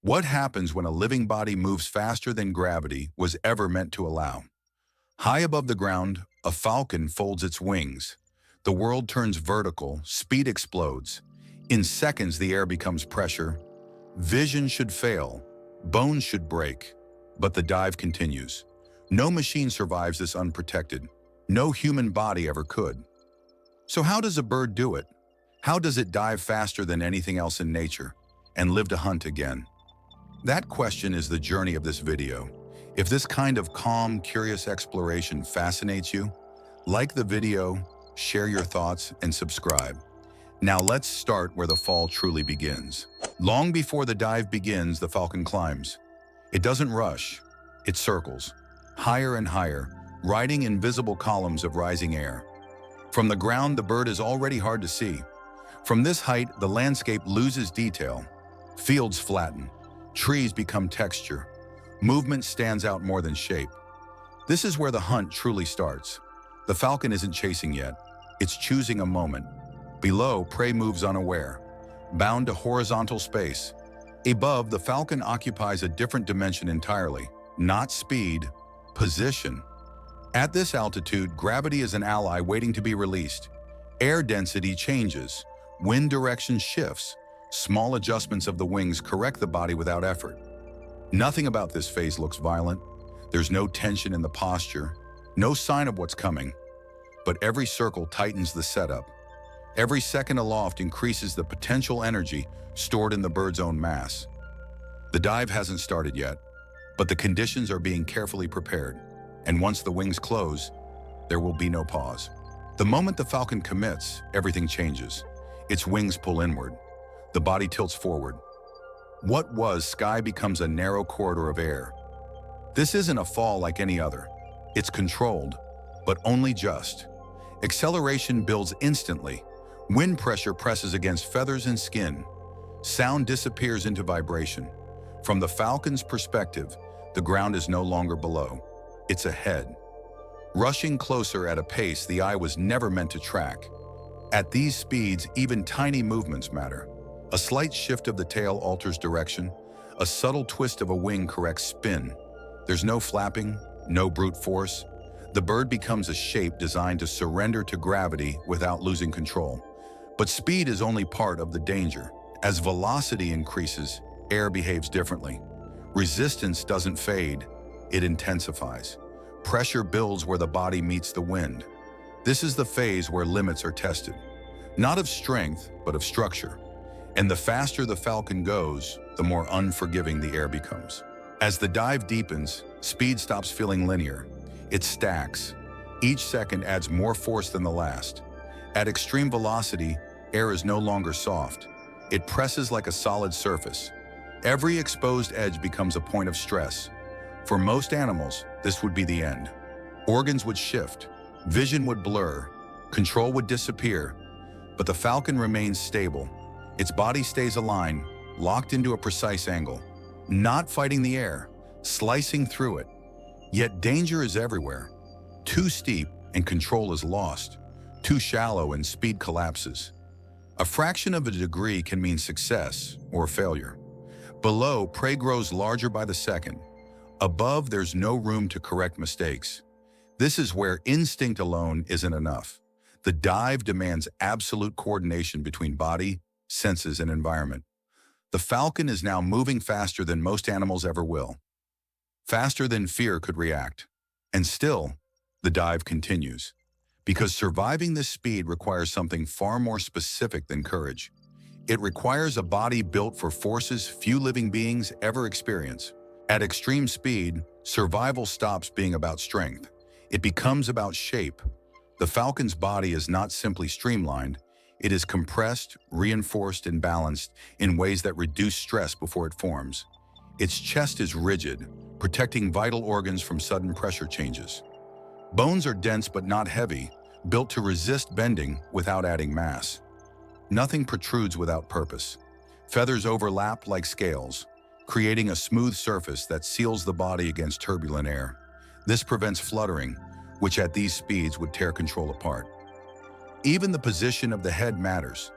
What happens when a living body moves faster than gravity was ever meant to allow? High above the ground, a falcon folds its wings. The world turns vertical, speed explodes. In seconds, the air becomes pressure. Vision should fail, bones should break, but the dive continues. No machine survives this unprotected. No human body ever could. So how does a bird do it? How does it dive faster than anything else in nature and live to hunt again? That question is the journey of this video. If this kind of calm, curious exploration fascinates you, like the video, share your thoughts, and subscribe. Now let's start where the fall truly begins. Long before the dive begins, the falcon climbs. It doesn't rush, it circles, higher and higher, riding invisible columns of rising air. From the ground, the bird is already hard to see. From this height, the landscape loses detail. Fields flatten, trees become texture. Movement stands out more than shape. This is where the hunt truly starts. The falcon isn't chasing yet. It's choosing a moment. Below, prey moves unaware, bound to horizontal space. Above, the falcon occupies a different dimension entirely. Not speed, position. At this altitude, gravity is an ally waiting to be released. Air density changes. Wind direction shifts. Small adjustments of the wings correct the body without effort. Nothing about this phase looks violent. There's no tension in the posture, no sign of what's coming. But every circle tightens the setup. Every second aloft increases the potential energy stored in the bird's own mass. The dive hasn't started yet, but the conditions are being carefully prepared. And once the wings close, there will be no pause. The moment the falcon commits, everything changes. Its wings pull inward. The body tilts forward. What was sky becomes a narrow corridor of air. This isn't a fall like any other. It's controlled, but only just. Acceleration builds instantly. Wind pressure presses against feathers and skin. Sound disappears into vibration. From the falcon's perspective, the ground is no longer below. It's ahead. Rushing closer at a pace the eye was never meant to track. At these speeds, even tiny movements matter. A slight shift of the tail alters direction. A subtle twist of a wing corrects spin. There's no flapping, no brute force. The bird becomes a shape designed to surrender to gravity without losing control. But speed is only part of the danger. As velocity increases, air behaves differently. Resistance doesn't fade, it intensifies. Pressure builds where the body meets the wind. This is the phase where limits are tested. Not of strength, but of structure. And the faster the falcon goes, the more unforgiving the air becomes. As the dive deepens, speed stops feeling linear. It stacks. Each second adds more force than the last. At extreme velocity, air is no longer soft. It presses like a solid surface. Every exposed edge becomes a point of stress. For most animals, this would be the end. Organs would shift, vision would blur, control would disappear, but the falcon remains stable. Its body stays aligned, locked into a precise angle, not fighting the air, slicing through it. Yet danger is everywhere. Too steep and control is lost. Too shallow and speed collapses. A fraction of a degree can mean success or failure. Below, prey grows larger by the second. Above, there's no room to correct mistakes. This is where instinct alone isn't enough. The dive demands absolute coordination between body, senses, and environment. The falcon is now moving faster than most animals ever will. Faster than fear could react. And still, the dive continues. Because surviving this speed requires something far more specific than courage. It requires a body built for forces few living beings ever experience. At extreme speed, survival stops being about strength. It becomes about shape. The falcon's body is not simply streamlined. It is compressed, reinforced, and balanced in ways that reduce stress before it forms. Its chest is rigid, protecting vital organs from sudden pressure changes. Bones are dense but not heavy, built to resist bending without adding mass. Nothing protrudes without purpose. Feathers overlap like scales, creating a smooth surface that seals the body against turbulent air. This prevents fluttering, which at these speeds would tear control apart. Even the position of the head matters.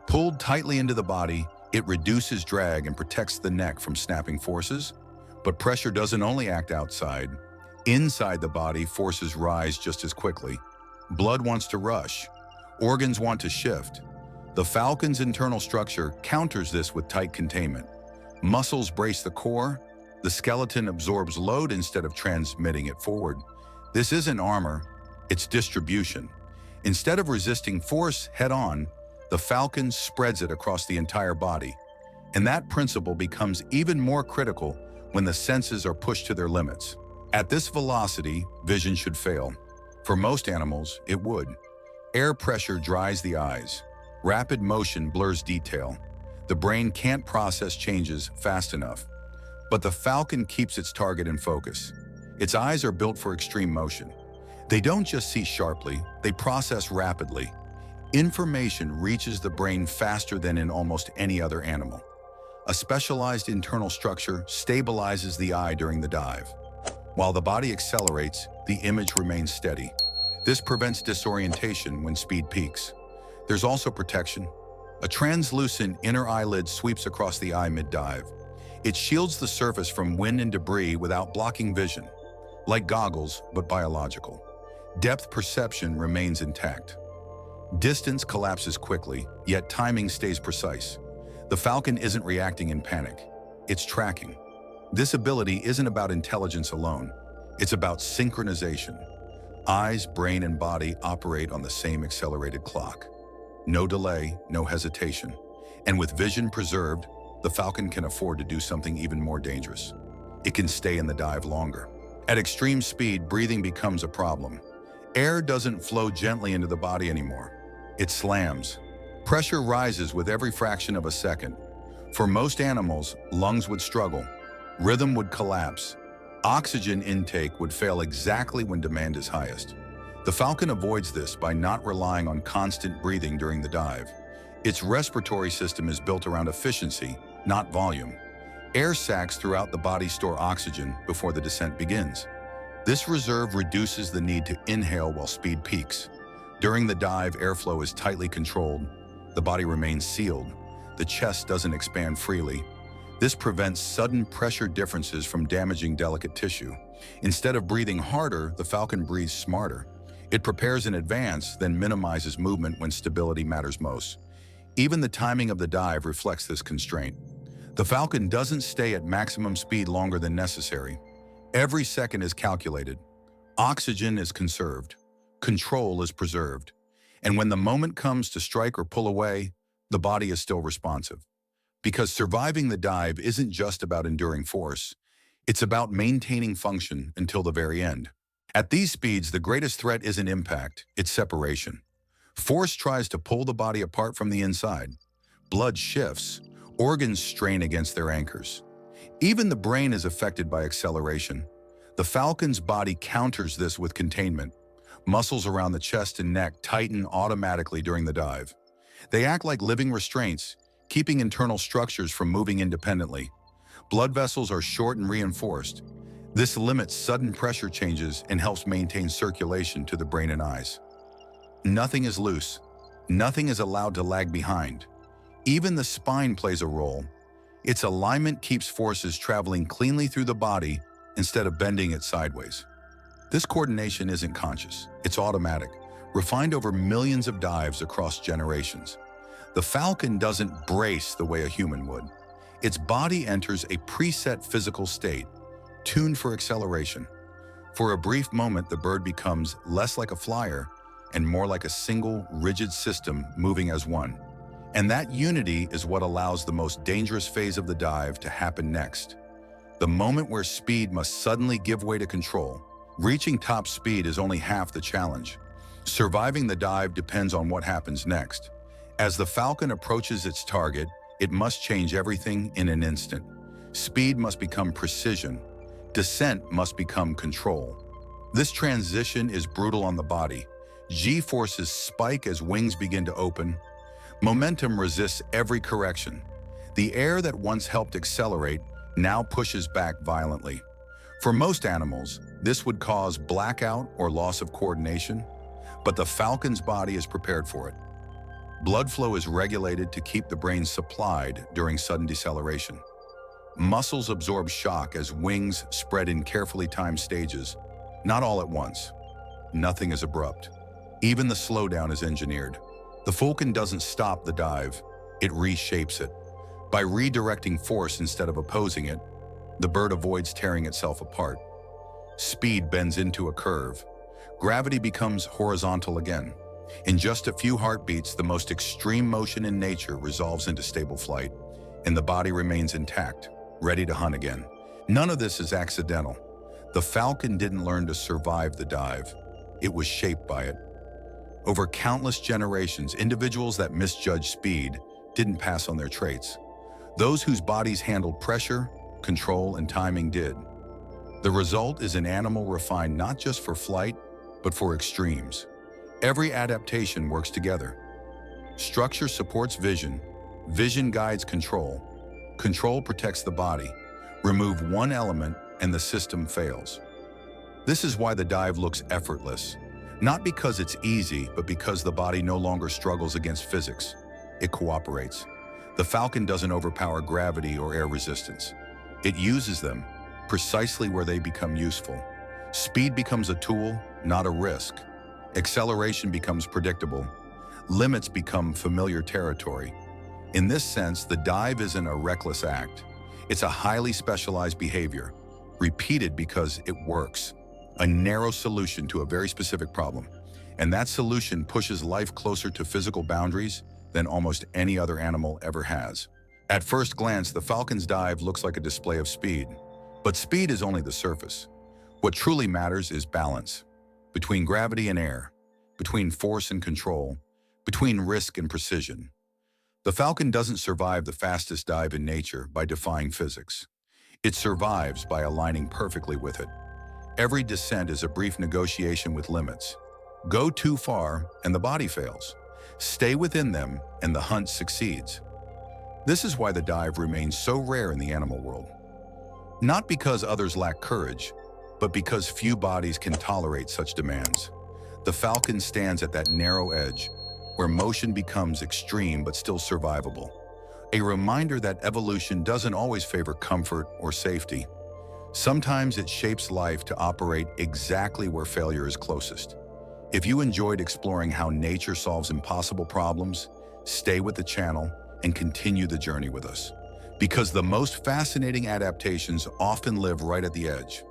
Pulled tightly into the body, It reduces drag and protects the neck from snapping forces. But pressure doesn't only act outside. Inside the body, forces rise just as quickly. Blood wants to rush. Organs want to shift. The falcon's internal structure counters this with tight containment. Muscles brace the core. The skeleton absorbs load instead of transmitting it forward. This isn't armor, it's distribution. Instead of resisting force head-on, the falcon spreads it across the entire body. And that principle becomes even more critical when the senses are pushed to their limits. At this velocity, vision should fail. For most animals, it would. Air pressure dries the eyes. Rapid motion blurs detail. The brain can't process changes fast enough. But the falcon keeps its target in focus. Its eyes are built for extreme motion. They don't just see sharply, they process rapidly. Information reaches the brain faster than in almost any other animal. A specialized internal structure stabilizes the eye during the dive. While the body accelerates, the image remains steady. This prevents disorientation when speed peaks. There's also protection. A translucent inner eyelid sweeps across the eye mid-dive. It shields the surface from wind and debris without blocking vision. Like goggles, but biological. Depth perception remains intact. Distance collapses quickly, yet timing stays precise. The falcon isn't reacting in panic. It's tracking. This ability isn't about intelligence alone. It's about synchronization. Eyes, brain, and body operate on the same accelerated clock. No delay, no hesitation. And with vision preserved, the falcon can afford to do something even more dangerous. It can stay in the dive longer. At extreme speed, breathing becomes a problem. Air doesn't flow gently into the body anymore. It slams. Pressure rises with every fraction of a second. For most animals, lungs would struggle. Rhythm would collapse. Oxygen intake would fail exactly when demand is highest. The falcon avoids this by not relying on constant breathing during the dive. Its respiratory system is built around efficiency, not volume. Air sacs throughout the body store oxygen before the descent begins. This reserve reduces the need to inhale while speed peaks. During the dive, airflow is tightly controlled. The body remains sealed. The chest doesn't expand freely. This prevents sudden pressure differences from damaging delicate tissue. Instead of breathing harder, the falcon breathes smarter. It prepares in advance, then minimizes movement when stability matters most. Even the timing of the dive reflects this constraint. The falcon doesn't stay at maximum speed longer than necessary. Every second is calculated. Oxygen is conserved. Control is preserved. And when the moment comes to strike or pull away, the body is still responsive. Because surviving the dive isn't just about enduring force. It's about maintaining function until the very end. At these speeds, the greatest threat isn't impact, it's separation. Force tries to pull the body apart from the inside. Blood shifts. Organs strain against their anchors. Even the brain is affected by acceleration. The falcon's body counters this with containment. Muscles around the chest and neck tighten automatically during the dive. They act like living restraints, keeping internal structures from moving independently. Blood vessels are short and reinforced. This limits sudden pressure changes and helps maintain circulation to the brain and eyes. Nothing is loose. Nothing is allowed to lag behind. Even the spine plays a role. Its alignment keeps forces traveling cleanly through the body instead of bending it sideways. This coordination isn't conscious, it's automatic, refined over millions of dives across generations. The falcon doesn't brace the way a human would. Its body enters a preset physical state, tuned for acceleration. For a brief moment, the bird becomes less like a flyer and more like a single, rigid system moving as one. And that unity is what allows the most dangerous phase of the dive to happen next. The moment where speed must suddenly give way to control. Reaching top speed is only half the challenge. Surviving the dive depends on what happens next. As the falcon approaches its target, it must change everything in an instant. Speed must become precision. Descent must become control. This transition is brutal on the body. G-forces spike as wings begin to open. Momentum resists every correction. The air that once helped accelerate now pushes back violently. For most animals, this would cause blackout or loss of coordination, but the falcon's body is prepared for it. Blood flow is regulated to keep the brain supplied during sudden deceleration. Muscles absorb shock as wings spread in carefully timed stages, not all at once. Nothing is abrupt. Even the slowdown is engineered. The falcon doesn't stop the dive, it reshapes it. By redirecting force instead of opposing it, the bird avoids tearing itself apart. Speed bends into a curve. Gravity becomes horizontal again. In just a few heartbeats, the most extreme motion in nature resolves into stable flight, and the body remains intact, ready to hunt again. None of this is accidental. The falcon didn't learn to survive the dive. It was shaped by it. Over countless generations, individuals that misjudged speed didn't pass on their traits. Those whose bodies handled pressure, control, and timing did. The result is an animal refined not just for flight, but for extremes. Every adaptation works together. Structure supports vision, vision guides control, control protects the body. Remove one element and the system fails. This is why the dive looks effortless. Not because it's easy, but because the body no longer struggles against physics. It cooperates. The falcon doesn't overpower gravity or air resistance. It uses them precisely where they become useful. Speed becomes a tool, not a risk. Acceleration becomes predictable. Limits become familiar territory. In this sense, the dive isn't a reckless act. It's a highly specialized behavior, repeated because it works. A narrow solution to a very specific problem. And that solution pushes life closer to physical boundaries than almost any other animal ever has. At first glance, the falcon's dive looks like a display of speed. But speed is only the surface. What truly matters is balance. Between gravity and air, between force and control, between risk and precision. The falcon doesn't survive the fastest dive in nature by defying physics. It survives by aligning perfectly with it. Every descent is a brief negotiation with limits. Go too far and the body fails. Stay within them and the hunt succeeds. This is why the dive remains so rare in the animal world. Not because others lack courage, but because few bodies can tolerate such demands. The falcon stands at that narrow edge, where motion becomes extreme but still survivable. A reminder that evolution doesn't always favor comfort or safety. Sometimes it shapes life to operate exactly where failure is closest. If you enjoyed exploring how nature solves impossible problems, stay with the channel and continue the journey with us. Because the most fascinating adaptations often live right at the edge.